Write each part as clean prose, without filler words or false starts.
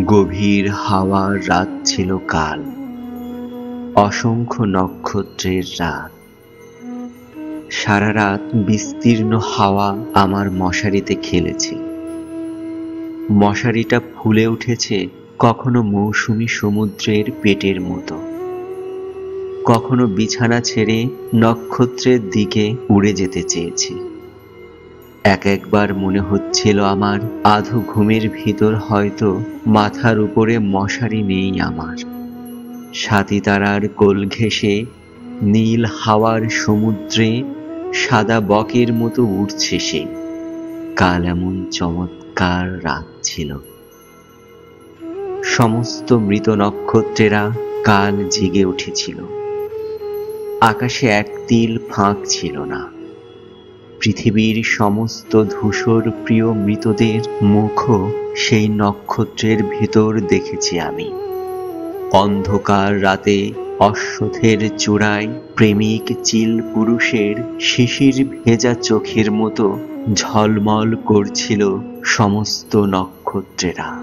গভীর হাওয়ার রাত ছিল কাল, অসংখ্য নক্ষত্রের রাত। সারা রাত বিস্তীর্ণ হাওয়া আমার মশারিতে খেলেছে। মশারিটা ফুলে উঠেছে কখনো মৌসুমী সমুদ্রের পেটের মতো, কখনো বিছানা ছেড়ে নক্ষত্রের দিকে উড়ে যেতে চেয়েছে। একবার মনে হচ্ছিল আমার আধো ঘুমের ভিতর হয়তো মাথার উপরে মশারি নেই আমার। সাতি তারার কোল ঘেঁষে নীল হাওয়ার সমুদ্রে সাদা বকের মতো উঠছে সে। কাল এমন চমৎকার রাত ছিল। সমস্ত মৃত নক্ষত্রেরা কাল জেগে উঠেছিল। আকাশে এক তিল ফাঁক ছিল না। পৃথিবীর সমস্ত ধূসর প্রিয় মৃতদের মুখও সেই নক্ষত্রের ভিতর দেখেছি আমি। অন্ধকার রাতে অশ্বত্থের চূড়ায় প্রেমিক চিল পুরুষের শিশির ভেজা চোখের মতো ঝলমল করছিল সমস্ত নক্ষত্রেরা।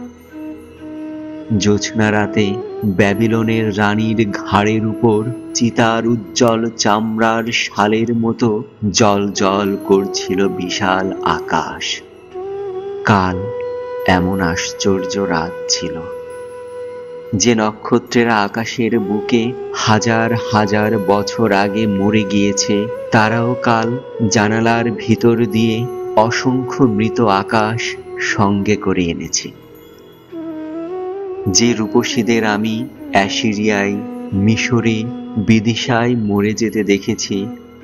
জ্যোৎস্না রাতে ব্যাবিলনের রানীর ঘাড়ের উপর চিতার উজ্জ্বল চামড়ার শালের মতো জল জল করছিল বিশাল আকাশ। কাল এমন আশ্চর্য রাত ছিল। যে নক্ষত্রেরা আকাশের বুকে হাজার হাজার বছর আগে মরে গিয়েছে, তারাও কাল জানালার ভিতর দিয়ে অসংখ্য মৃত আকাশ সঙ্গে করে এনেছে। যে রূপসীদের আমি অ্যাসিরিয়ায়, মিশরে, বিদিশায় মরে যেতে দেখেছি,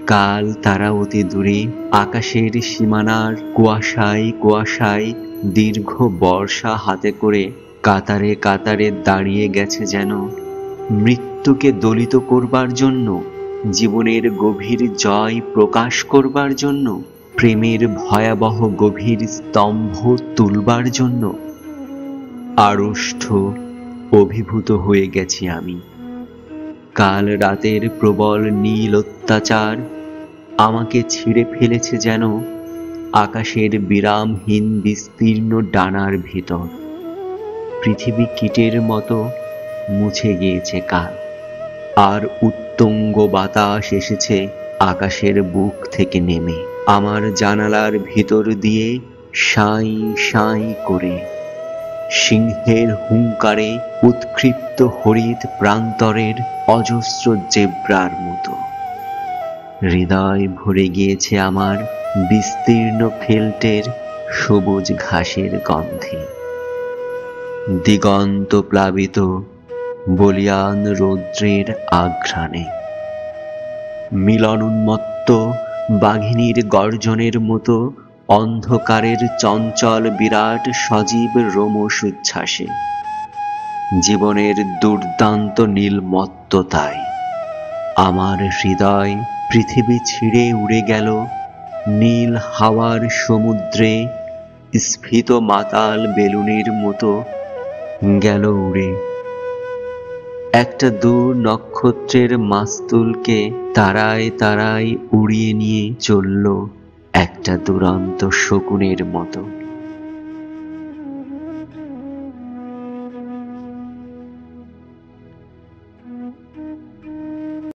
কাল তারা অতি দূরে আকাশের সীমানার কুয়াশায় কুয়াশায় দীর্ঘ বর্ষা হাতে করে কাতারে কাতারে দাঁড়িয়ে গেছে, যেন মৃত্যুকে দলিত করবার জন্য, জীবনের গভীর জয় প্রকাশ করবার জন্য, প্রেমের ভয়াবহ গভীর স্তম্ভ তুলবার জন্য। আড়ষ্ট অভিভূত হয়ে গেছি আমি। কাল রাতের প্রবল নীল অত্যাচার আমাকে ছিঁড়ে ফেলেছে যেন আকাশের বিরামহীন বিস্তীর্ণ ডানার ভিতর। পৃথিবী কীটের মতো মুছে গিয়েছে কাল, আর উত্তুঙ্গ বাতাস এসেছে আকাশের বুক থেকে নেমে আমার জানালার ভিতর দিয়ে সাঁই সাঁই করে। সিংহের হুঙ্কারে উৎক্ষিপ্ত হরিৎ প্রান্তরের অজস্র জেব্রার মতো। হৃদয় ভরে গিয়েছে আমার বিস্তীর্ণ ফেল্টের সবুজ ঘাসের গন্ধে। দিগন্ত প্লাবিত বলিয়ান রৌদ্রের আঘ্রাণে। মিলন উন্মত্ত বাঘিনীর গর্জনের মতো অন্ধকারের চঞ্চল বিরাট সজীব রোমশ উচ্ছ্বাসে। জীবনের দুর্দান্ত নীলমত্ততায় আমার হৃদয় পৃথিবী ছিঁড়ে উড়ে গেল নীল হাওয়ার সমুদ্রে, স্ফীত মাতাল বেলুনের মতো গেল উড়ে। একটা দূর নক্ষত্রের মাস্তুলকে তারায় তারায় উড়িয়ে নিয়ে চলল একটা দুরন্ত শকুনের মতো।